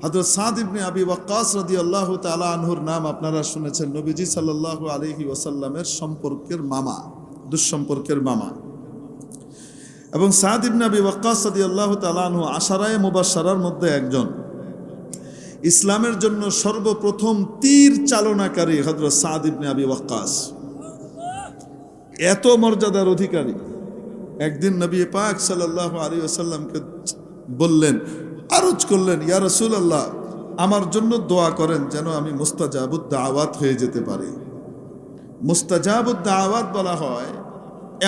হযরত সাদ ইবনে আবি ওয়াক্কাস রাদিয়াল্লাহু তাআলা আনহুর নাম আপনারা শুনেছেন, নবীজি সাল্লাল্লাহু আলাইহি ওয়াসাল্লামের সম্পর্কের মামা, দুঃসম্পর্কের মামা। এবং সাদ ইবনে আবি ওয়াক্কাস রাদিয়াল্লাহু তাআলা আনহু আশারায়ে মুবাশশারার মধ্যে একজন। ইসলামের জন্য সর্বপ্রথম তীর চালনাকারী হযরত সাদ ইবনে আবি ওয়াক্কাস, এত মর্যাদার অধিকারী। একদিন নবী পাক সাল্লাল্লাহু আলাইহি ওয়াসাল্লামকে বললেন, আরজ করলেন, ইয়া রাসূলুল্লাহ, আমার জন্য দোয়া করেন যেন আমি মুস্তাজাবুদ দাওয়াত হয়ে যেতে পারি। মুস্তাজাবুদ দাওয়াত বলা হয়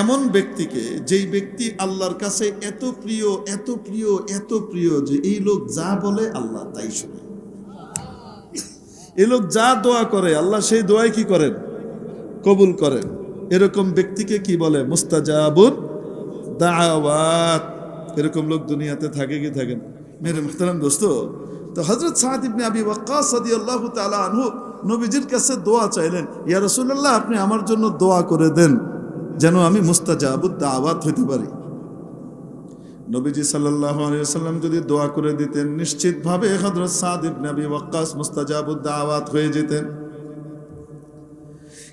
এমন ব্যক্তিকে, যেই ব্যক্তি আল্লাহর কাছে এত প্রিয়, এত প্রিয়, এত প্রিয় যে এই লোক যা বলে আল্লাহ তাই শুনে। এই লোক যা দোয়া করে আল্লাহ সেই দোয়াই কি করেন? কবুল করেন। এরকম ব্যক্তিকে কি বলে? মুস্তাজাবুদ দাওয়াত। এরকম লোক দুনিয়াতে থাকে কি থাকে না? মেরে মুহতারাম দোস্ত, তো হযরত সাদ ইবনে আবি ওয়াক্কাস রাদিয়াল্লাহু তাআলা আনহু নবীজির কাছে দোয়া চাইলেন, ইয়া রাসূলুল্লাহ, আপনি আমার জন্য দোয়া করে দেন যেন আমি মুস্তাজাবুদ দাওয়াত হতে পারি। নবীজি সাল্লাল্লাহু আলাইহি ওয়াসাল্লাম যদি দোয়া করে দিতেন, নিশ্চিতভাবে হযরত সাদ ইবনে আবি ওয়াক্কাস মুস্তাজাবুদ দাওয়াত হয়ে যেতেন।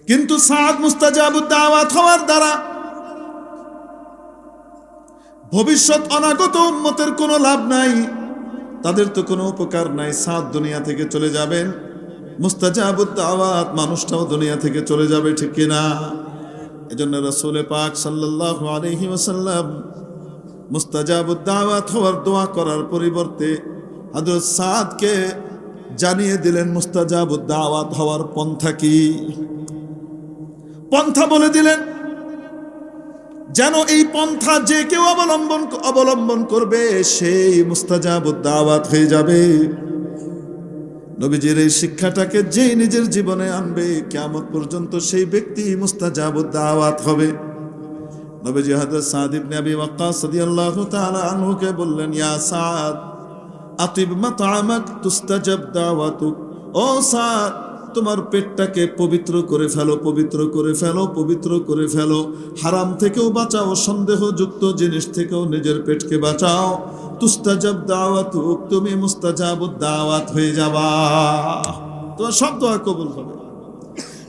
কিন্তু সাদ মুস্তাজাবুদ দাওয়াত হওয়ার দ্বারা ভবিষ্যৎ অনাগত উম্মতের কোনো লাভ নাই, তাদের তো কোনো উপকার নাই। সাদ দুনিয়া থেকে চলে যাবেন, মুস্তাজাবুদ দাওয়াত মানুষটাও দুনিয়া থেকে চলে যাবে, ঠিক কিনা? এজন্য রাসূল পাক সাল্লাল্লাহু আলাইহি ওয়াসাল্লাম মুস্তাজাবুদ দাওয়াত হওয়ার দোয়া করার পরিবর্তে হযরত সাদকে জানিয়ে দিলেন মুস্তাজাবুদ দাওয়াত হওয়ার পন্থা কি। পন্থা বলে দিলেন, যেন এই পন্থা যে কেউ অবলম্বন করবে সেই মুস্তাজাবুদ দাওয়াত হয়ে যাবে। নবীজির এই শিক্ষাটাকে যে নিজের জীবনে আনবে, কিয়ামত পর্যন্ত সেই ব্যক্তি মুস্তাজাবুদ দাওয়াত হবে। নবীজি হযরত সাদ ইবনে আবি ওয়াক্কাস রাদিয়াল্লাহু তাআলা আনহুকে বললেন, ইয়া সাদ, আতিব মাতআমাক তুস্তাজাব দাওয়াতুক। ও সাদ, তোমার পেটটাকে পবিত্র করে ফেলো, পবিত্র করে ফেলো, পবিত্র করে ফেলো। হারাম থেকেও বাঁচাও, সন্দেহযুক্ত জিনিস থেকেও নিজের পেটকে বাঁচাও। তুস্তাজাব দাওয়াতুক, তুমি মুস্তাজাবুদ দাওয়াত হয়ে যাবা, তোমার সব দোয়া কবুল হবে।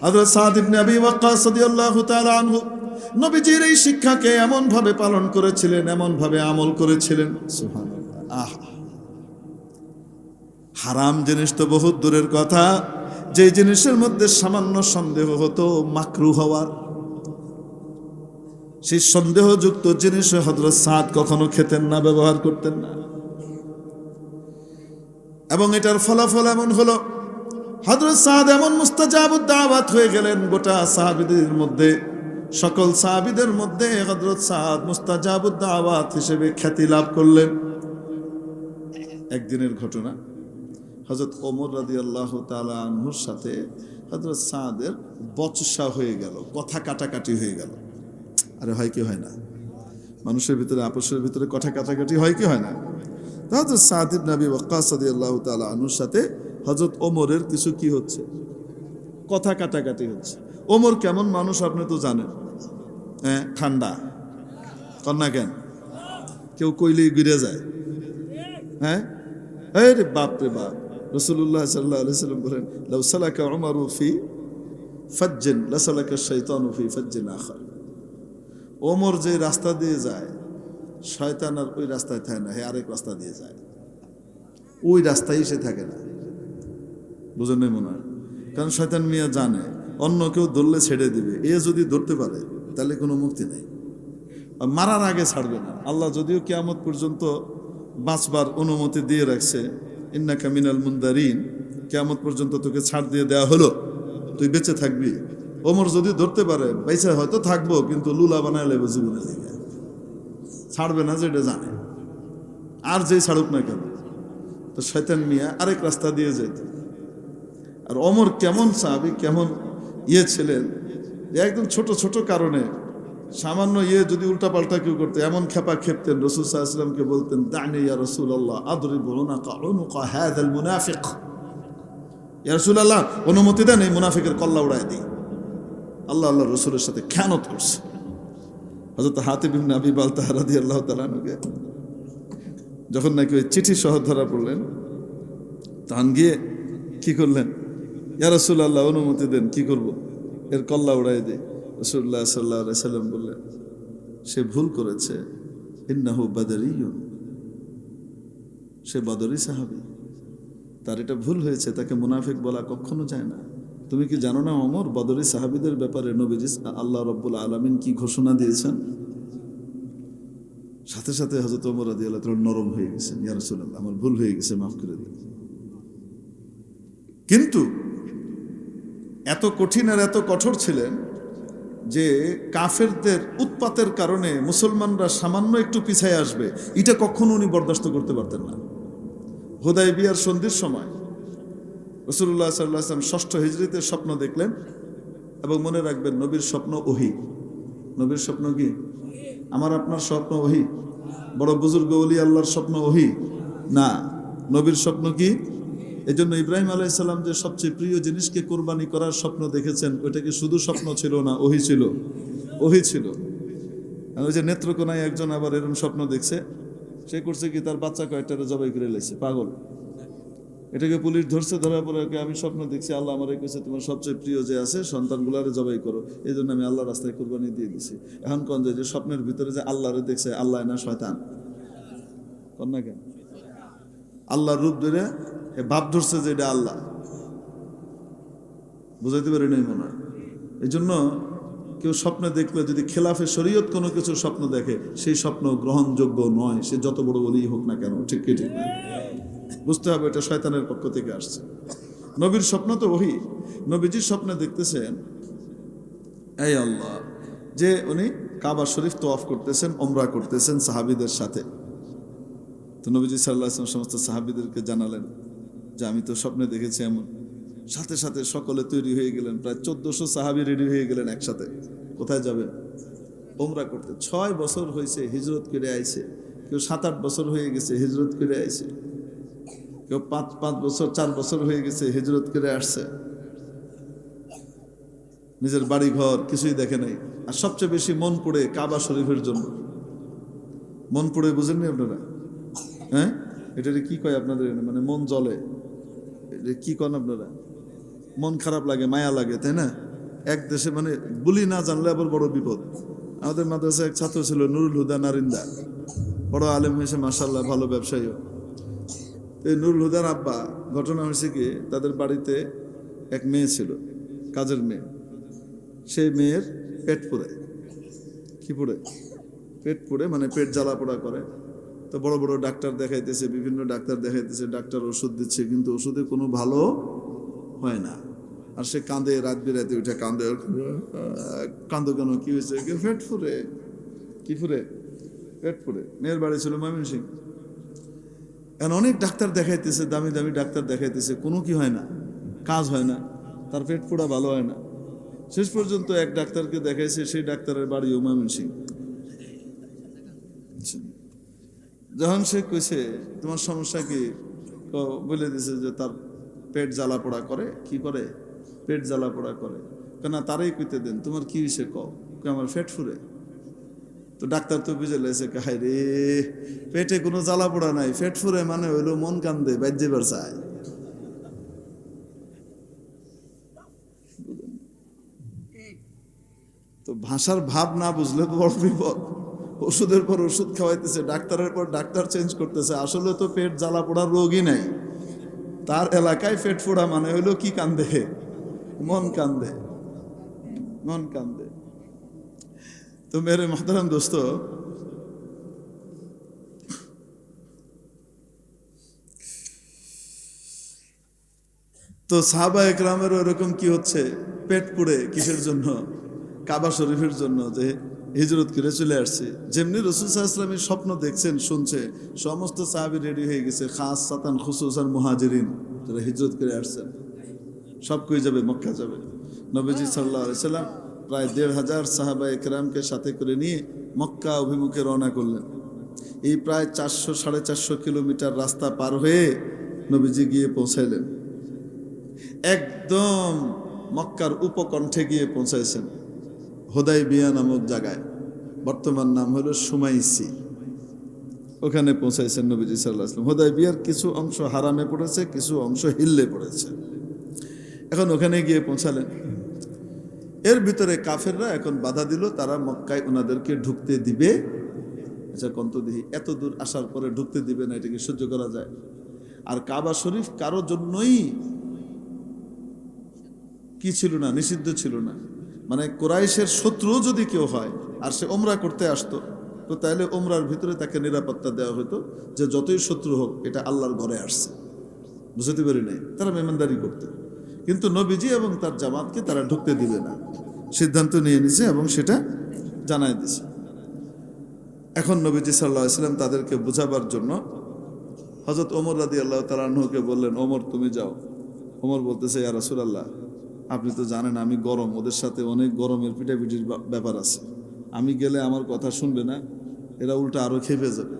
হযরত সাদ ইবনে আবি ওয়াক্কাস রাদিয়াল্লাহু তাআলা আনহু নবীজির এই শিক্ষাকে এমন ভাবে পালন করেছিলেন, এমন ভাবে আমল করেছিলেন, সুবহানাল্লাহ। হারাম জিনিস তো বহুত দূরের কথা, যে জিনিসের মধ্যে সামান্য সন্দেহ হতো মাকরুহ হওয়ার, সেই সন্দেহযুক্ত জিনিস হযরত সাদ কখনো খেতেন না, ব্যবহার করতেন না। এবং এটার ফলাফল এমন হলো, হযরত সাদ এমন মুস্তাজাবুদ দাওয়াত হয়ে গেলেন, গোটা সাহাবীদের মধ্যে, সকল সাহাবীদের মধ্যে হযরত সাদ মুস্তাজাবুদ দাওয়াত হিসেবে খ্যাতি লাভ করলেন। একদিনের ঘটনা, হযরত ওমর রাদিয়াল্লাহু তাআলা আনহুর সাথে হযরত সাদের বচসা হয়ে গেল, কথা কাটাকাটি হয়ে গেল। আরে হয় কি হয় না? মানুষের ভিতরে, আপসের ভিতরে কথা কাটাকাটি হয় কি হয় না? হযরত সাদ ইবনে আবি ওয়াক্কাস রাদিয়াল্লাহু তাআলা আনহুর সাথে হযরত ওমরের কিছু কি হচ্ছে, কথা কাটাকাটি হচ্ছে। ওমর কেমন মানুষ আপনি তো জানেন, হ্যাঁ, ঠান্ডা কন্যা, কেন কেউ কইলেই ঘুরে যায়, হ্যাঁ, আরে বাপ রে বাপ। রাসূলুল্লাহ সাল্লাল্লাহু আলাইহি ওয়াসাল্লাম বলেন, লাউ সালাকা উমরু ফি ফাজ্জিন লাসালাকা শাইতানু ফি ফাজ্জিন আখার। ওমর যে রাস্তা দিয়ে যায়, শয়তান আর ওই রাস্তায় থাকে না, হে আরেক রাস্তা দিয়ে যায়, ওই রাস্তায় সে থাকে না। বুঝেন নাই মনে হয়? কারণ শয়তান মিয়া জানে অন্য কেউ ধরলে ছেড়ে দিবে, এ যদি ধরতে পারে তাহলে কোনো মুক্তি নেই, মারার আগে ছাড়বে না। আল্লাহ যদিও কিয়ামত পর্যন্ত বাঁচবার অনুমতি দিয়ে রাখছে, ইন্নাকা মিনাল মুনদারিন, কিয়ামত পর্যন্ত তোকে ছাড় দিয়ে দেওয়া হলো, তুই বেঁচে থাকবি। ওমর যদি ধরতে পারে, বেঁচে হয়তো থাকবো, কিন্তু লুলা বানায় লেবে জীবনে লেগে ছাড়বে না, যেটা জানে। আর যেই ছাড়ুক না কেন, তো শয়তান মিয়া আরেক রাস্তা দিয়ে যেত। আর ওমর কেমন সাহাবী, কেমন ছিলেন, একদম ছোট ছোট কারণে সামান্য যদি উল্টাপাল্টা কেউ করতে, এমন খেপা খেপতেন, রাসূল সাল্লাল্লাহু আলাইহি ওয়াসাল্লামকে বলতেন, দানি ইয়া রাসূলুল্লাহ আদরিবু উনুকা হাযাল মুনাফিক। ইয়া রাসূলুল্লাহ, অনুমতি দেন এই মুনাফিকের কল্লা উড়ায় দিই, আল্লাহ আল্লাহ রাসূলের সাথে খেয়ানত করছে। হযরত হাতিব ইবনে আবি বালতাহ রাদিয়াল্লাহু তাআলা আনহুকে যখন নাকি ওই চিঠি সহ ধরা পড়লেন, তখন গিয়ে কি করলেন, ইয়া রাসূলুল্লাহ অনুমতি দেন, কি করব, এর কল্লা উড়াই দিই। রাসূলুল্লাহ সাল্লাল্লাহু আলাইহি সাল্লাম বললেন, সে ভুল করেছে, ইন্নাহু বাদরিয়্যুন, সে বদরি সাহাবী, তার এটা ভুল হয়েছে, তাকে মুনাফিক বলা কখনো যায় না। তুমি কি জানো না ওমর, বদরি সাহাবীদের ব্যাপারে নবীজি আল্লাহ রাব্বুল আলামিন কি ঘোষণা দিয়েছেন? সাথে সাথে হযরত ওমর রাদিয়াল্লাহু তাআলা নরম হয়ে গেছেন, ইয়া রাসূলুল্লাহ আমার ভুল হয়ে গেছে, মাফ করে দিন। কিন্তু এত কঠিন আর এত কঠোর ছিলেন যে কাফেরদের উৎপাতের কারণে মুসলমানরা সামান্য একটু পিছায় আসবে, এটা কখনো উনি বরদাস্ত করতে পারতেন না। হুদায়বিয়ার সন্ধির সময় রাসূলুল্লাহ সাল্লাল্লাহু আলাইহি ওয়াসাল্লাম 6ষ্ঠ হিজরিতে স্বপ্ন দেখলেন, এবং মনে রাখবেন নবীর স্বপ্ন ওহী। নবীর স্বপ্ন কি? আমার আপনার স্বপ্ন ওহী? বড় বুজুর্গ ওলি আল্লাহর স্বপ্ন ওহী না, নবীর স্বপ্ন কি? এই জন্য ইব্রাহিম আলাইহিস সালাম যে সবচেয়ে প্রিয় জিনিসকে কোরবানি করার স্বপ্ন দেখেছেন, ওইটা কি শুধু স্বপ্ন ছিল না, ওহী ছিল? ওহী ছিল। আর ওই যে নেত্রকোনায় একজন আবার এরকম স্বপ্ন দেখছে, সে করছে কি, তার বাচ্চা কয়েকটারে জবাই করে লাইছে, পাগল। এটাকে পুলিশ ধরছে, ধরার পরে আমি স্বপ্ন দেখছি আল্লাহ আমার কইছে তোমার সবচেয়ে প্রিয় যে আছে সন্তানগুলারে জবাই করো, এই জন্য আমি আল্লাহ রাস্তায় কোরবানি দিয়ে দিছি। এখন কোন যে স্বপ্নের ভিতরে যে আল্লাহরে দেখছে, আল্লাহ না শয়তান? কোন না কেন আল্লাহর রূপ ধরে ভাব ধরছে যে এটা আল্লাহ, বুঝাইতে পারি নাই মনে হয়। এই জন্য কেউ স্বপ্নে দেখলে যদি খেলাফে শরীয়ত কোনো কিছু স্বপ্ন দেখে, সেই স্বপ্ন গ্রহণযোগ্য নয়, সে যত বড় ওলিই হোক না কেন। ঠিক কি ঠিক না? বুঝতে হবে এটা শয়তানের পক্ষ থেকে আসছে। নবীর স্বপ্ন তো ওহী। নবীজির স্বপ্নে দেখতেছেন এই আল্লাহ যে উনি কাবা শরীফ তওয়াফ করতেছেন, ওমরা করতেছেন সাহাবীদের সাথে। তো নবীজি সাল্লাল্লাহু আলাইহি ওয়াসাল্লাম সমস্ত সাহাবীদেরকে জানালেন যে আমি তো স্বপ্নে দেখেছি এমন। সাথে সাথে সকলে তৈরি হয়ে গেলেন, প্রায় 1400 সাহাবী রেডি হয়ে গেলেন একসাথে। কোথায় যাবে? ওমরা করতে। 6 বছর হয়েছে হিজরত করে আইছে, কেউ 7-8 বছর হয়ে গেছে হিজরত করে আইছে, কেউ 5 বছর 4 বছর হয়ে গেছে হিজরত করে আসছে। নিজের বাড়ি ঘর কিছুই দেখে নাই, আর সবচেয়ে বেশি মন পড়ে কাবা শরীফের জন্য। মন পড়ে বুঝেননি আপনারা? হ্যাঁ, এটা কি কয় আপনাদের? মানে মন জ্বলে, এটা কি কন আপনারা? মন খারাপ লাগে, মায়া লাগে, তাই না? এক দেশে মানে বলি না জানলে আবার বড় বিপদ। আমাদের মাদ্রাসায় এক ছাত্র ছিল নুরুল হুদা নারিন্দা, বড় আলেম হয়েছে মাশাআল্লাহ, ভালো ব্যবসায়ী। এই নুরুল হুদার আব্বা, ঘটনা হয়েছে কি, তাদের বাড়িতে এক মেয়ে ছিল, কাজের মেয়ে। সেই মেয়ের পেট পুড়ে, কি পুড়ে? পেট পুড়ে, মানে পেট জ্বালা পোড়া করে। তো বড় বড় ডাক্তার দেখাইতেছে, বিভিন্ন ডাক্তার দেখাইতেছে, ডাক্তার ওষুধ দিচ্ছে, কিন্তু ওষুধে কোনো ভালো হয় না। আর সে কাঁদে, রাত বিরাতে উঠে কাঁদে। কাঁদো কেন, কি হয়েছে? পেট ফুরে। কি ফুরে? পেট ফুরে। মেয়ের বাড়ি ছিল ময়মনসিংহ। এখন অনেক ডাক্তার দেখাইতেছে, দামি দামি ডাক্তার দেখাইতেছে, কোনো কি হয় না, কাজ হয় না, তার পেট পোড়া ভালো হয় না। শেষ পর্যন্ত এক ডাক্তারকে দেখাইছে, সেই ডাক্তারের বাড়ি ময়মনসিংহ। যখন সে কইছে তোমার সমস্যা কি, বলে দিছে যে তার পেট জ্বালা পোড়া করে। কি করে? পেট জ্বালা পোড়া করে। কেন তারাই কইতে দেন, তোমার কি হয়েছে কও? আমার পেট ফুরে। তো ডাক্তার তো বুঝে লেছে, হায় রে, পেটে কোনো জ্বালা পোড়া নাই, পেট ফুরে মানে হইলো মন কান্দে, বাজ্যেবার চায়। তো ভাষার ভাব না বুঝলে তো বড় বিপদ। ওষুধের পর ওষুধ খাওয়াইতেছে, ডাক্তারের পর ডাক্তার চেঞ্জ করতেছে, আসলে তো পেট জ্বালা পোড়ার রোগই নাই। তার এলাকায় পেট ফোড়া মানে হইলো কি কান্দে? মন কান্দে, মন কান্দে। তো মেরে মোহতারাম দোস্ত, তো সাহাবা একরামের এরকম কি হচ্ছে, পেট পুড়ে কিসের জন্য? কাবা শরীফের জন্য, যে হিজরত করে চলে আসছে। যেমনি রাসূল সাল্লাল্লাহু আলাইহি ওয়াসাল্লামের স্বপ্ন দেখছেন, শুনছে, সমস্ত সাহাবী রেডি হয়ে গেছে, খাসসাতান খুসুসান মুহাজিরিন যারা হিজরত করে আসছেন, সব কই যাবে? মক্কা যাবে। নবীজি সাল্লাল্লাহু আলাইহি ওয়াসাল্লাম প্রায় ১৫০০ সাহাবা একরামকে সাথে করে নিয়ে মক্কা অভিমুখে রওনা করলেন। এই প্রায় 400-450 কিলোমিটার রাস্তা পার হয়ে নবীজি গিয়ে পৌঁছাইলেন। একদম মক্কার উপকণ্ঠে গিয়ে পৌঁছাইছেন, হুদায়বিয়া নামক জায়গায়। বর্তমান নাম হলো সুমাইসি। ওখানে পৌঁছাইছেন নবীজি সাল্লাল্লাহু আলাইহি ওয়াসাল্লাম। হুদায়বিয়ার কিছু অংশ হারামে পড়েছে, কিছু অংশ হিল্লে পড়েছে। এখন ওখানে গিয়ে পৌঁছালেন। এর ভিতরে কাফেররা এখন বাধা দিল, তারা মক্কায় ওনাদেরকে ঢুকতে দিবে। আচ্ছা কন্ত দেখি, এত দূর আসার পরে ঢুকতে দিবে না, এটা কি সহ্য করা যায়? আর কাবা শরীফ কারোর জন্যই কি ছিল না, নিষিদ্ধ ছিল না। মানে কুরাইশের শত্রু যদি কেউ হয় আর সে ওমরা করতে আসতো, তো তাহলে ওমরার ভিতরে তাকে নিরাপত্তা দেওয়া হতো যে যতই শত্রু হোক এটা আল্লাহর ঘরে আসছে। বুঝতে পারি নাই, তারা মেহমানদারি করত। কিন্তু নবীজি এবং তার জামাতকে তারা ঢুকতে দিবে না, সিদ্ধান্ত নিয়ে নিছে এবং সেটা জানাই দিছে। এখন নবীজি সাল্লাল্লাহু আলাইহি ওয়াসাল্লাম তাদেরকে বোঝাবার জন্য হযরত ওমর রাদিয়াল্লাহু তাআলা আনহুকে বললেন, ওমর তুমি যাও। ওমর বলতেছে, ইয়া রাসূলুল্লাহ, আপনি তো জানেন আমি গরম, ওদের সাথে অনেক গরমের পিটাপিটির ব্যাপার আছে, আমি গেলে আমার কথা শুনবে না, এরা উল্টা আরও খেপে যাবে।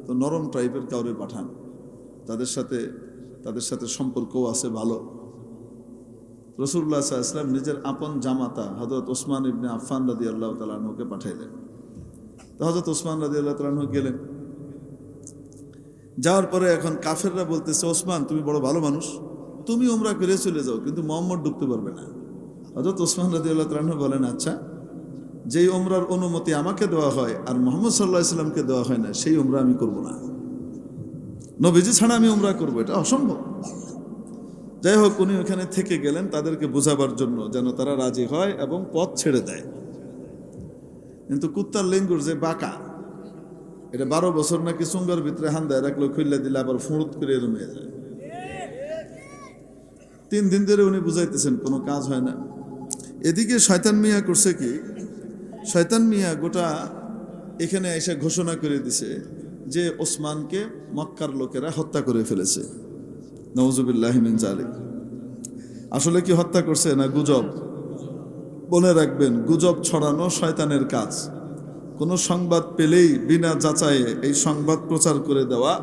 তো নরম টাইপের কাউরে পাঠান, তাদের সাথে সম্পর্কও আছে ভালো। রাসূলুল্লাহ সাল্লাল্লাহু আলাইহি ওয়াসাল্লাম নিজের আপন জামাতা হযরত ওসমান ইবনে আফফান রাদিয়াল্লাহু তাআলা আনহুকে পাঠাইলেন। তো হযরত ওসমান রাদিয়াল্লাহু তাআলা আনহু গেলেন। যাওয়ার পরে এখন কাফেররা বলতেছে, ওসমান তুমি বড় ভালো মানুষ, তুমি উমরা করে চলে যাও, কিন্তু মুহাম্মদ ঢুকতে পারবে না। হযরত ওসমান রাদিয়াল্লাহু তাআলা আনহু বলেন, আচ্ছা যেই উমরার অনুমতি আমাকে দেওয়া হয় আর মুহাম্মদ সাল্লাল্লাহু আলাইহি ওয়াসাল্লামকে দেওয়া হয় না, সেই উমরা আমি করব না। নবীজি ছাড়া আমি উমরা করব, এটা অসম্ভব। যাই হোক, উনি ওখানে থেকে গেলেন তাদেরকে বোঝাবার জন্য, যেন তারা রাজি হয় এবং পথ ছেড়ে দেয়। কিন্তু কুত্তার লেঙ্গুর যে বাঁকা, এটা 12 বছর নাকি চুঙ্গার ভিতরে হান্দায় রাখলো, খুললে দিলে আবার ফুঁড়ত করে রুমে যায়। 3 দিন ধরে উনি বুঝাইতেছেন, কোনো কাজ হয় না। এদিকে শয়তান মিয়া করছে কি, শয়তান মিয়া গোটা এখানে এসে ঘোষণা করে দিছে যে ওসমানকে মক্কার লোকেরা হত্যা করে ফেলেছে। নাউজুবিল্লাহি মিন যালিক। আসলে কি হত্যা করছে না গুজব? মনে রাখবেন, গুজব ছড়ানো শয়তানের কাজ। কোনো সংবাদ পেলেই বিনা যাচাইয়ে এই সংবাদ প্রচার করে দেওয়া,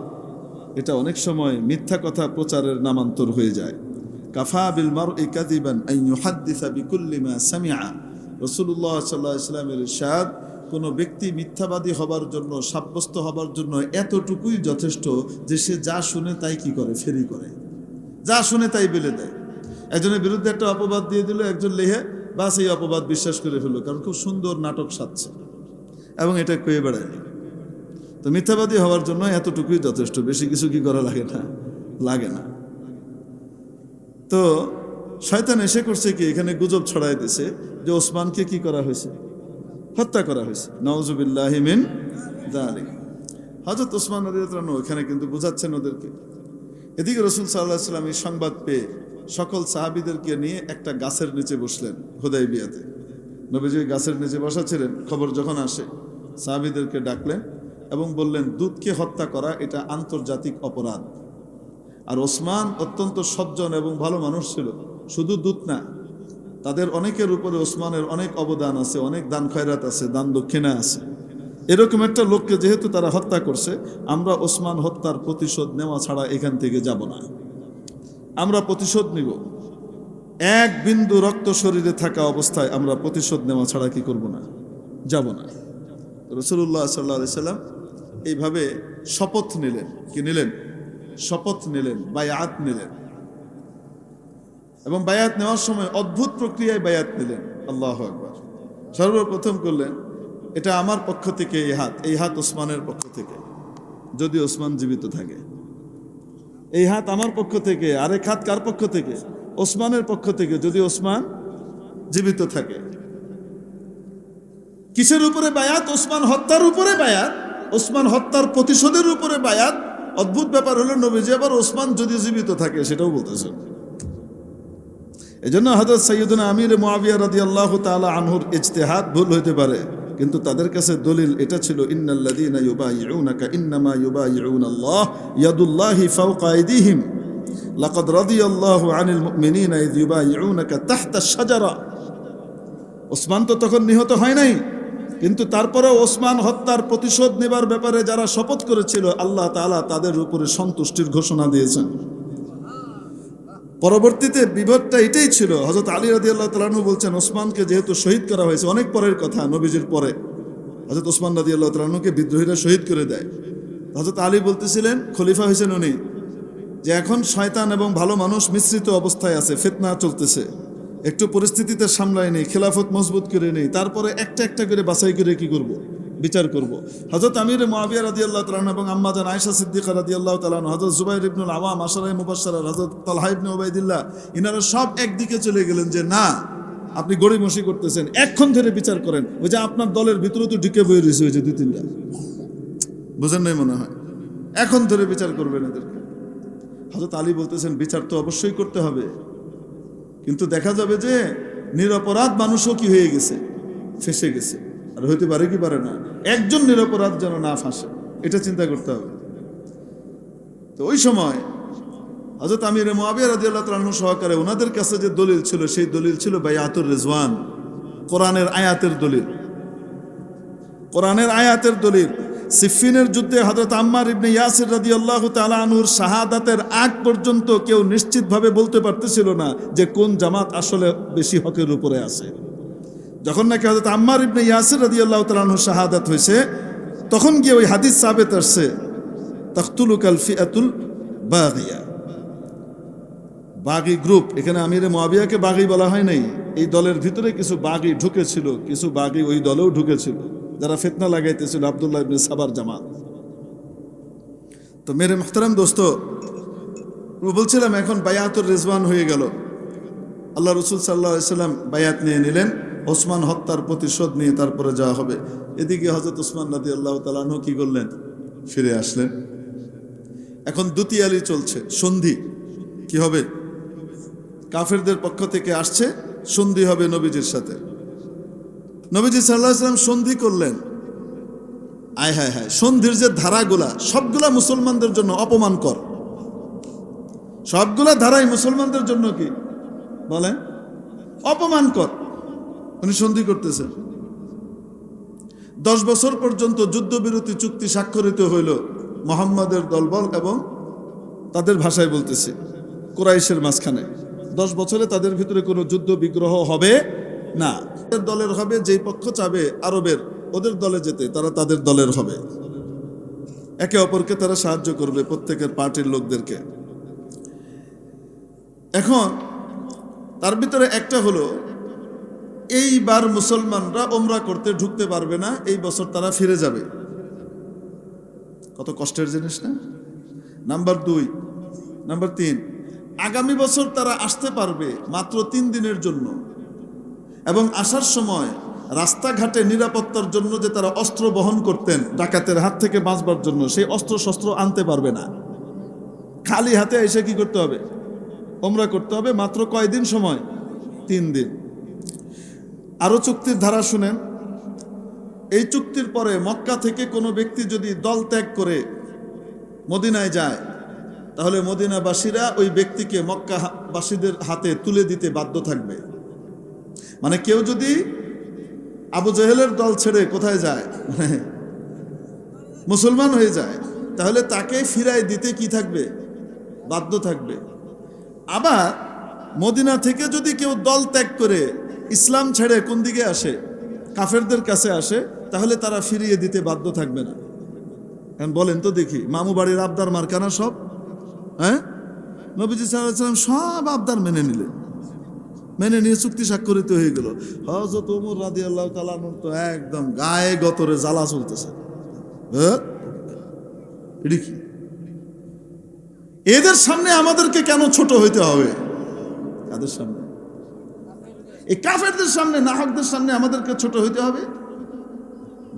এটা অনেক সময় মিথ্যা কথা প্রচারের নামান্তর হয়ে যায়। কাফা বিল মারই কাযিবান আন ইউহাদ্দিসা বিকুল্লি মা সামিআ। রাসূলুল্লাহ সাল্লাল্লাহু আলাইহি ওয়াসাল্লামের ইরশাদ, কোনো ব্যক্তি মিথ্যাবাদী হবার জন্য, সাব্যস্ত হবার জন্য এতটুকুই যথেষ্ট যে সে যা শুনে তাই কি করে, ফেরি করে, যা শুনে তাই বলে দেয়। একজনের বিরুদ্ধে একটা অপবাদ দিয়ে দিল, একজন লেহে বাস এই অপবাদ বিশ্বাস করে ফেললো, কারণ খুব সুন্দর নাটক সাজছে এবং এটা কয়ে বেড়ায়নি। তো মিথ্যাবাদী হওয়ার জন্য এতটুকুই যথেষ্ট, বেশি কিছু কি করা লাগে না, লাগে না। তো শয়তান এসে করছে কি, এখানে গুজব ছড়াই দিছে যে ওসমানকে কি করা হয়েছে, হত্যা করা হয়েছে। নাউজুবিল্লাহি মিন যালিক। হযরত ওসমান রাদিয়াল্লাহু আনহু এখানে কিন্তু বুঝাচ্ছেন ওদেরকে। এদিকে রাসূল সাল্লাল্লাহু আলাইহি ওয়াসাল্লাম এই সংবাদ পেয়ে সকল সাহাবীদেরকে নিয়ে একটা গাছের নিচে বসলেন হুদায়বিয়াতে। নবীজি গাছের নিচে বসা ছিলেন। খবর যখন আসে সাহাবীদেরকে ডাকলেন এবং বললেন, দুধকে হত্যা করা এটা আন্তর্জাতিক অপরাধ। আর ওসমান অত্যন্ত সজ্জন এবং ভালো মানুষ ছিল। শুধু দুধ না, তাদের অনেকের উপরে ওসমানের অনেক অবদান আছে, অনেক দান খয়রাত আছে, দান দক্ষিণা আছে। এরকম একটা লোককে যেহেতু তারা হত্যা করছে, আমরা ওসমান হত্যার প্রতিশোধ নেওয়া ছাড়া এখান থেকে যাব না। আমরা প্রতিশোধ নিব, এক বিন্দু রক্ত শরীরে থাকা অবস্থায় আমরা প্রতিশোধ নেওয়া ছাড়া কি করব না, যাব না। রাসূলুল্লাহ সাল্লাল্লাহু আলাইহি ওয়াসাল্লাম এইভাবে শপথ নিলেন। কি নিলেন? শপথ নিলেন, বায়াত নিলেন। এবং বায়াত নেওয়ার সময় অদ্ভুত প্রক্রিয়ায় বায়াত নিলেন। আল্লাহু আকবার। সর্বপ্রথম করলেন, এটা আমার পক্ষ থেকে এই হাত ওসমানের পক্ষ থেকে, যদি ওসমান জীবিত থাকে। এই হাত আমার পক্ষ থেকে, আরেক হাত কার পক্ষ থেকে? ওসমানের পক্ষ থেকে, যদি ওসমান জীবিত থাকে। কিসের উপরে বায়াত? ওসমান হত্যার উপরে বায়াত, ওসমান হত্যার প্রতিশোধের উপরে বায়াত। অদ্ভুত ব্যাপার হলো, নবীজি আবার ওসমান যদি জীবিত থাকে সেটাও বলতেছেন। এই জন্য হযরত সাইয়্যিদুনা আমির মুআবিয়া রাদিয়াল্লাহু তাআলা আনহুর ইজতিহাদ ভুল হইতে পারে, কিন্তু তাদের কাছে দলিল এটা ছিল, ইন্নাল্লাযীনা ইউবাইউনাকা ইন্নামা ইউবাইউনাল্লাহ ইয়াদুল্লাহি ফাওকা আইদিহিম লাকাদ রাদিয়াল্লাহু আনিল মুমিনিনা ইয ইউবাইউনাকা তাহতা আশ-শাজারা। ওসমান তো তখন নিহত হয় নাই, কিন্তু তারপরেও ওসমান হত্যার প্রতিশোধ নেবার ব্যাপারে যারা শপথ করেছিল, আল্লাহ তাআলা তাদের উপরে সন্তুষ্টির ঘোষণা দিয়েছেন। পরবর্তীতে বিপদটা এটাই ছিল, হযরত আলী রাদিয়াল্লাহু তাআলা আনহু বলছেন, ওসমানকে যেহেতু শহীদ করা হয়েছে, অনেক পরের কথা, নবীজির পরে হযরত ওসমান রাদিয়াল্লাহু তাআলা আনহুকে বিদ্রোহীরা শহীদ করে দেয়। হযরত আলী বলতেছিলেন, খলিফা হয়েছেন উনি, যে এখন শয়তান এবং ভালো মানুষ মিশ্রিত অবস্থায় আছে, ফিতনা চলতেছে, একটু পরিস্থিতিতে সামলায় নেই, খেলাফত মজবুত করে নেই, তারপরে একটা একটা করে বাছাই করে কি করব, বিচার করব। হযরত আমির মুআবিয়া রাদিয়াল্লাহু তাআলা আনহু এবং আম্মা জান আয়েশা সিদ্দিকা রাদিয়াল্লাহু তাআলা আনহা, হযরত জুবাইর ইবনুল আওয়াম, আশরায়ে মুবাশশারা, হযরত তালহা ইবনে উবাইদুল্লাহ, ইনারা সব একদিকে চলে গেলেন যে না, আপনি গড়িমসি করতেছেন, এক্ষণ ধরে বিচার করেন। ওই যে আপনার দলের ভিতরে তো ঢুকে বয়ে রয়েছে ওই যে দুই তিনটা, বুঝেন নাই মনে হয়, এখন ধরে বিচার করবেন এদেরকে। হযরত আলী বলতেছেন বিচার তো অবশ্যই করতে হবে, কিন্তু দেখা যাবে যে নিরপরাধ মানুষও কি হয়ে গেছে, ফেঁসে গেছে। আর হইতে পারে কি পারে না, একজন নিরপরাধ যেন না ফাঁসে, এটা চিন্তা করতে হবে। তো ওই সময় হযরত আমির মুআবিয়া রাদিয়াল্লাহু তাআলা আনহু সহকারে ওনাদের কাছে যে দলিল ছিল, সেই দলিল ছিল বাইআতুর রিজওয়ান, কোরআনের আয়াতের দলিল। কোরআনের আয়াতের দলিল। সিফফিনের যুদ্ধে হযরত আম্মার ইবনে ইয়াসির রাদিয়াল্লাহু তাআলা আনহুর শাহাদাতের আগ পর্যন্ত কেউ নিশ্চিতভাবে বলতে পারতেছিল না যে কোন জামাত আসলে বেশি হকের উপরে আছে। যখন নাকি হযরত আম্মার ইবনে ইয়াসির রাদিয়াল্লাহু তাআলা আনহুর শাহাদাত হয়েছে, তখন গিয়ে ওই হাদিস সাবেত আসছে, তাকতুলুকাল ফিআতুল বাগিয়া, বাগী গ্রুপ। এখানে আমিরে মুআবিয়াকে বাগী বলা হয় নাই, এই দলের ভিতরে কিছু বাগী ঢুকেছিল, কিছু বাগী ওই দলেও ঢুকেছিল, যারা ফিতনা লাগাইতেছিল আব্দুল্লাহ ইবনে সাবার জামাত। তো মেরে মুহতারাম দোস্ত, বলছিলাম এখন বায়াতুর রিজওয়ান হয়ে গেল। আল্লাহ রাসূল সাল্লাল্লাহু আলাইহি সাল্লাম বায়াত নিয়ে নিলেন, ওসমান হত্যার প্রতিশোধ নিয়ে তারপরে যাওয়া হবে। এদিকে হযরত ওসমান রাদিয়াল্লাহু তাআলা আনহু কি করলেন, ফিরে আসলেন। এখন দুতিয়ালি চলছে, সন্ধি কি হবে, কাফেরদের পক্ষ থেকে আসছে, সন্ধি হবে নবীজির সাথে। নবীজি সাল্লাল্লাহু আলাইহি ওয়াসাল্লাম সন্ধি করলেন। আয় হায় হায়, সন্ধির যে ধারাগুলা সবগুলা মুসলমানদের জন্য অপমানকর, সবগুলা ধারাই মুসলমানদের জন্য কি বলেন, অপমানকর। উনি সন্ধি করতেছেন। 10 বছর পর্যন্ত যুদ্ধবিরতি চুক্তি স্বাক্ষরিত হইল মুহাম্মাদের দলবল এবং তাদের ভাষায় বলতেছে কুরাইশের মাঝখানে। 10 বছরে তাদের ভিতরে কোনো যুদ্ধ বিগ্রহ হবে না। দলের হবে, যেই পক্ষ চাবে আরবের ওদের দলে যেতে, তারা তাদের দলের হবে। একে অপরকে তারা সাহায্য করবে, প্রত্যেকের পার্টির লোকদেরকে। এখন তার ভিতরে একটা হলো, এইবার মুসলমানরা উমরা করতে ঢুকতে পারবে না, এই বছর তারা ফিরে যাবে। কত কষ্টের জিনিস না। নাম্বার 2, নাম্বার 3, আগামী বছর তারা আসতে পারবে মাত্র 3 দিনের জন্য, এবং আসার সময় রাস্তাঘাটে নিরাপত্তার জন্য যে তারা অস্ত্র বহন করতেন ডাকাতের হাত থেকে বাঁচবার জন্য, সেই অস্ত্র শস্ত্র আনতে পারবে না। খালি হাতে এসে কি করতে হবে, উমরা করতে হবে। মাত্র কয়দিন সময়, 3 দিন। আরো চুক্তির ধারা শুনেন। এই চুক্তির পরে মক্কা থেকে কোনো ব্যক্তি যদি দল ত্যাগ করে মদিনায় যায়, তাহলে মদিনাবাসীরা ওই ব্যক্তিকে মক্কাবাসীদের হাতে তুলে দিতে বাধ্য থাকবে। মানে কেউ যদি আবু জেহেলের দল ছেড়ে কোথায় যায়, মুসলমান হয়ে যায়, তাহলে তাকে ফিরায় দিতে কি থাকবে, বাধ্য থাকবে। আবার মদিনা থেকে যদি কেউ দল ত্যাগ করে ইসলাম ছেড়ে কোন দিকে আসে, কাফেরদের কাছে আসে, তাহলে তারা ফিরিয়ে দিতে বাধ্য থাকবে না। এখন বলেন তো দেখি, মামু বাড়ির আবদার মার্কানা সব, হ্যাঁ? নবীজি সাল্লাল্লাহু আলাইহি ওয়াসাল্লাম সব আবদার মেনে নিলেন, মেনে নিয়ে চুক্তি স্বাক্ষরিত হয়ে গেল। হযরত ওমর রাদিয়াল্লাহু তাআলা আনহু তো একদম গায়ে গতরে জ্বালা চলতেছে। এটা কি, এদের সামনে আমাদেরকে কেন ছোট হইতে হবে? কাদের সামনে? এই কাফেরদের সামনে, নাহকদের সামনে আমাদেরকে ছোট হইতে হবে?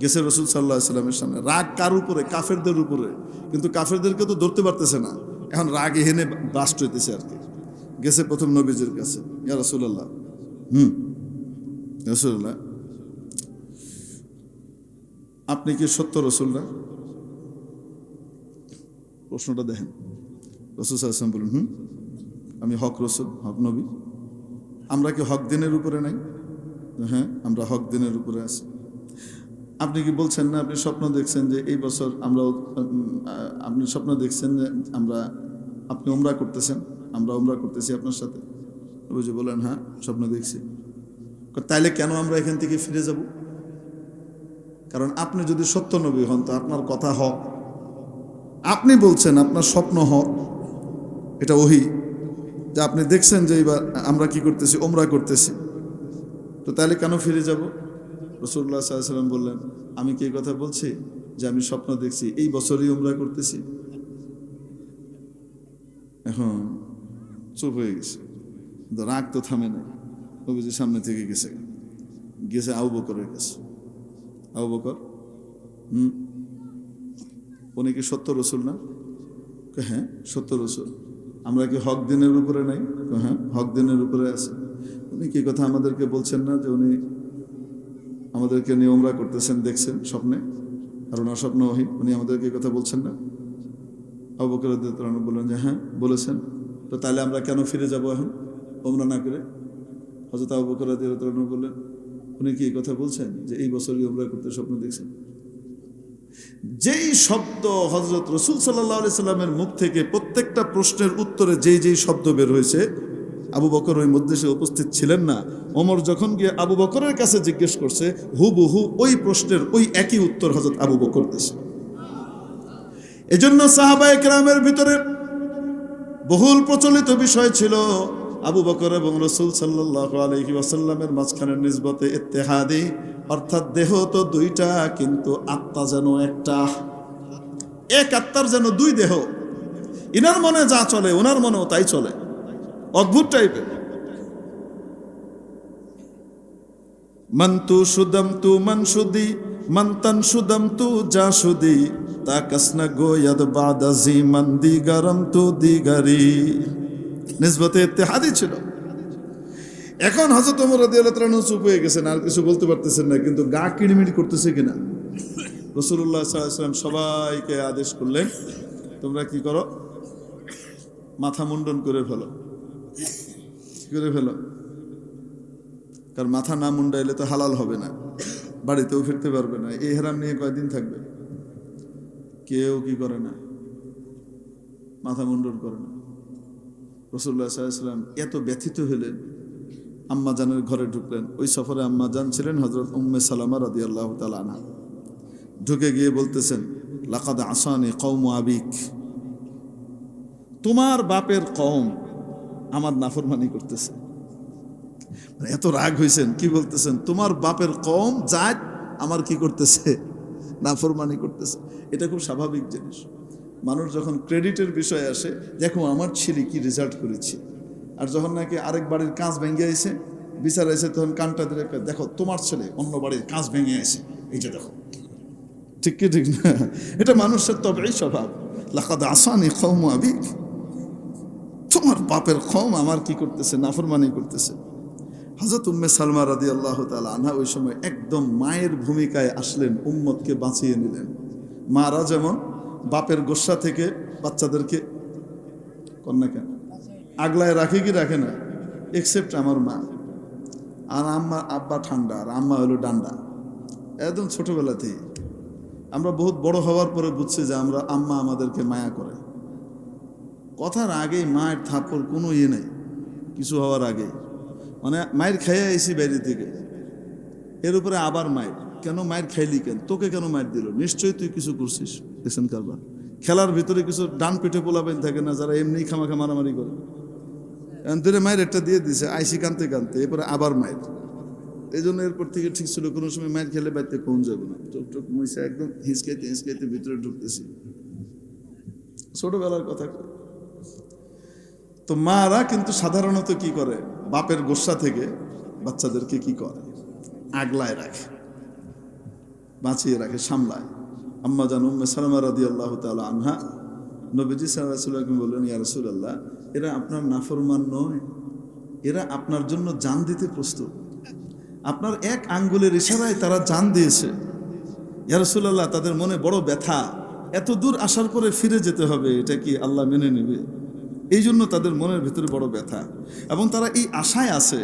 গেছে রাসূল সাল্লাল্লাহু আলাইহি ওয়াসাল্লামের সামনে। রাগ কার উপরে? কাফেরদের উপরে। কিন্তু কাফেরদেরকে তো ধরতে পারতেছে না, এখন রাগ এহেনে বাস্ট হইতেছে আর কি। গেছে প্রথম নবীজির কাছে, ইয়া রাসূলুল্লাহ, রাসূলুল্লাহ, আপনি কি সত্য রাসূল না? প্রশ্নটা দেখেন। রাসূল সাল্লাল্লাহু আলাইহি ওয়াসাল্লাম বলেন, আমি হক রাসূল, হক নবী। আমরা কি হক দিনের উপরে নাই? হ্যাঁ, আমরা হক দিনের উপরে আছি। আপনি কি বলছেন না, আপনি স্বপ্ন দেখছেন যে এই বছর আমরা, আপনি স্বপ্ন দেখছেন যে আপনি উমরা করতেছেন, আমরা উমরা করতেছি আপনার সাথে? বুঝে বলেন, হ্যাঁ স্বপ্ন দেখছি। তাইলে কেন আমরা এখান থেকে ফিরে যাব? কারণ আপনি যদি সত্য নবী হন তো আপনার কথা হক, আপনি বলছেন আপনার স্বপ্ন হক, এটা ওহী, যে আপনি দেখছেন যে এইবার আমরা কি করতেছি, ওমরা করতেছি, তো তাহলে কেন ফিরে যাব? রাসূলুল্লাহ সাল্লাল্লাহু আলাইহি ওয়াসাল্লাম বললেন, আমি কি এই কথা বলছি যে আমি স্বপ্ন দেখছি এই বছরই ওমরা করতেছি? এখন চুপ হয়ে গেছে, কিন্তু রাগ তো থামে নাই। নবীজির সামনে থেকে গেছে আবু বকরের কাছে। আবু বকর, উনি কি সত্য রসুল না? হ্যাঁ সত্য রসুল। আমরা কি হক দিনের উপরে নাই? হ্যাঁ হক দিনের উপরে আছে। উনি কি কথা আমাদেরকে বলছেন না যে উনি আমাদেরকে নিয়ে ওমরা করতেছেন, দেখছেন স্বপ্নে, আর ওনার স্বপ্ন ওহী, উনি আমাদেরকে কথা বলছেন না? আবু বকর রাদিয়াল্লাহু আনহু বললেন যে হ্যাঁ বলেছেন, তো তাহলে আমরা কেন ফিরে যাব এখন ওমরা না করে? হযরত আবু বকর রাদিয়াল্লাহু আনহু বললেন, উনি কি এই কথা বলছেন যে এই বছরই ওমরা করতে স্বপ্ন দেখছেন? যেই শব্দ হযরত রাসূল সাল্লাল্লাহু আলাইহি সাল্লামের মুখ থেকে প্রত্যেকটা প্রশ্নের উত্তরে যেই শব্দ বের হয়েছে, আবু বকর ওই মজলিসে উপস্থিত ছিলেন না। ওমর যখন গিয়ে আবু বকরের কাছে জিজ্ঞেস করছে, হুবহু ওই প্রশ্নের ওই একই উত্তর হযরত আবু বকর দিয়েছে। এজন্য সাহাবায়ে কেরামের ভিতরে বহুল প্রচলিত বিষয় ছিল আবু বকর এবং রাসূল সাল্লাল্লাহু আলাইহি ওয়াসাল্লামের মাঝখানের নিসবতে ইত্তেহাদি, অর্থাৎ দেহ তো দুইটা কিন্তু আত্মা যেন একটা, এক আত্মার যেন দুই দেহ। ইনার মনে যা চলে ওনার মনেও তাই চলে, অদ্ভুত টাইপের। মন্তু সুদম তু মনসুদি মন্তান সুদম তু জাসুদি তা কাসনা গোয়াদ বাদাজি মন্দি গরম তু দিগারি, নিসবতে ইত্তেহাদি ছিল। এখন হযরত ওমর রাদিয়াল্লাহু তাআলা চুপ হয়ে গেছেন, আর কিছু বলতে পারতেছেন না, কিন্তু গা কিড়মিড় করতেছে কিনা। রাসূলুল্লাহ সাল্লাল্লাহু আলাইহি ওয়াসাল্লাম সবাইকে আদেশ করলেন, তোমরা কি করো, মাথা মুন্ডন করে ফেলো, করে ফেলো, কারণ মাথা না মুন্ডাইলে তো হালাল হবে না, বাড়িতেও ফিরতে পারবে না। এই হেরাম নিয়ে কয়দিন থাকবে? কেউ কি করে না, মাথা মুন্ডন করে না। রাসূলুল্লাহ সাল্লাল্লাহু আলাইহি ওয়াসাল্লাম এত ব্যথিত হলেন, আম্মা জানের ঘরে ঢুকলেন। ওই সফরে আম্মা জান ছিলেন হযরত উম্মে সালামা রাদিয়াল্লাহু তাআলা আনহা। ঢুকে গিয়ে বলতেছেন, লাকাদ আসানি কওমু আবিক, তোমার বাপের কওম আমার নাফরমানি করতেছে। মানে এত রাগ হয়েছেন, কি বলতেছেন, তোমার বাপের কওম জাত আমার কি করতেছে, নাফরমানি করতেছে। এটা খুব স্বাভাবিক জিনিস। মানুষ যখন ক্রেডিটের বিষয় আসে, দেখো আমার ছেলে কি রেজাল্ট করেছে, আর যখন নাকি আরেক বাড়ির কাঁচ ভেঙে আইছে, বিচার আইছে, তখন কানটা দিলে দেখো তোমার ছেলে অন্য বাড়ির কাঁচ ভেঙে আইছে, এই যে দেখো। ঠিক কি ঠিক না? এটা মানুষের তবেই স্বভাব। লাকাদ আসানি কওমু আবিক, তোমার বাপের কওম আমার কি করতেছে, নাফরমানি করতেছে। হযরত উম্মে সালমা রাদিয়াল্লাহু তাআলা আনহা ওই সময় একদম মায়ের ভূমিকায় আসলেন, উম্মতকে বাঁচিয়ে নিলেন। মারা যেমন বাপের গোস্বা থেকে বাচ্চাদেরকে কন্যা কেন আগলায় রাখে কি রাখে না, এক্সেপ্ট আমার মা। আর আব্বা ঠান্ডা, আর আম্মা হলো ডান্ডা। একদম ছোটবেলাতেই আমরা বহুত বড় হওয়ার পরে বুঝছি যে আমরা আম্মা আমাদেরকে মায়া করে। কথার আগেই মায়ের থাপ্পড় কোনো ইয়ে নেই, কিছু হওয়ার আগে মানে মায়ের খাইয়ে আইসি বাইরে থেকে, এর উপরে আবার মায়ের, কেন মায়ের খাইলি কেন, তোকে কেন মায়ের দিল, নিশ্চয়ই তুই কিছু করছিস। দেখছেন কারবার, খেলার ভিতরে কিছু ডান পিঠে পোলাবেন থাকে না, যারা এমনি খামাখা মারামারি করে, ধরে মায়ের একটা দিয়ে দিছে, আইসি কানতে কানতে, এরপরে আবার মায়ের। এই জন্য এরপর থেকে ঠিক ছিল, কোনো সময় মায়ের খেলে বাড়িতে কোন যাবো না, চোখ টোক মুইছে একদম হিঁচকাইতে হিঁচকাইতে ভিতরে ঢুকতেছি। ছোটবেলার কথা। তো মারা কিন্তু সাধারণত কি করে, বাপের গোস্বা থেকে বাচ্চাদেরকে কি করে, আগলায় রাখে, বাঁচিয়ে রাখে, সামলায়। আম্মা জান উম্মে সালামা রাদিয়াল্লাহু তাআলা আনহা নবীজি সাল্লাল্লাহু আলাইহি ওয়াসাল্লাম বললেন, ইয়া রাসূলুল্লাহ, এরা আপনার নাফরমান নয়, এরা আপনার জন্য জান দিতে প্রস্তুত। আপনার এক আঙ্গুলের ইশারায় তারা জান দিয়েছে। ইয়া রাসূলুল্লাহ, তাদের মনে বড় ব্যথা, এত দূর আসার পরে ফিরে যেতে হবে, এটা কি আল্লাহ মেনে নেবে? এই জন্য তাদের মনের ভিতরে বড় ব্যথা, এবং তারা এই আশায় আছে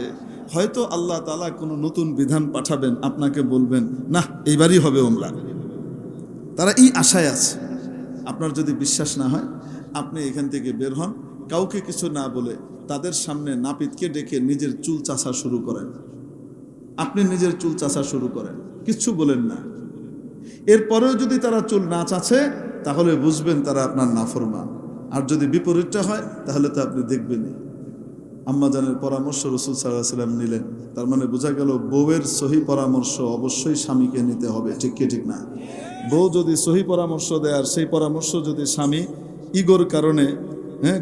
হয়তো আল্লাহ তাআলা কোনো নতুন বিধান পাঠাবেন, আপনাকে বলবেন না এইবারই হবে ওমরা। তারা এই আশায় আছে। আপনার যদি বিশ্বাস না হয়, আপনি এখান থেকে বের হন, কাউকে কিছু না বলে তাদের সামনে নাপিতকে ডেকে নিজের চুল চাষা শুরু করেন। আপনি নিজের চুল চাষা শুরু করেন, কিচ্ছু বলেন না। এরপরেও যদি তারা চুল না চাচ্ছে, তাহলে বুঝবেন তারা আপনার নাফরমান। আর যদি বিপরীতটা হয় তাহলে তো আপনি দেখবেনই। আম্মাজানের পরামর্শ রাসূল সাল্লাল্লাহু আলাইহি ওয়াসাল্লাম নিলেন, তার মানে বোঝা গেল বউয়ের সহি পরামর্শ অবশ্যই স্বামীকে নিতে হবে, ঠিক কি ঠিক না? বউ যদি সহি পরামর্শ দেয় আর সেই পরামর্শ যদি স্বামী ইগোর কারণে,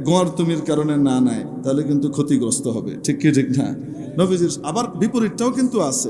গোয়ার তুমির কারণে না নেয়, তাহলে কিন্তু ক্ষতিগ্রস্ত হবে, ঠিক কি ঠিক না? নবীজির আবার বিপরীতটাও কিন্তু আছে।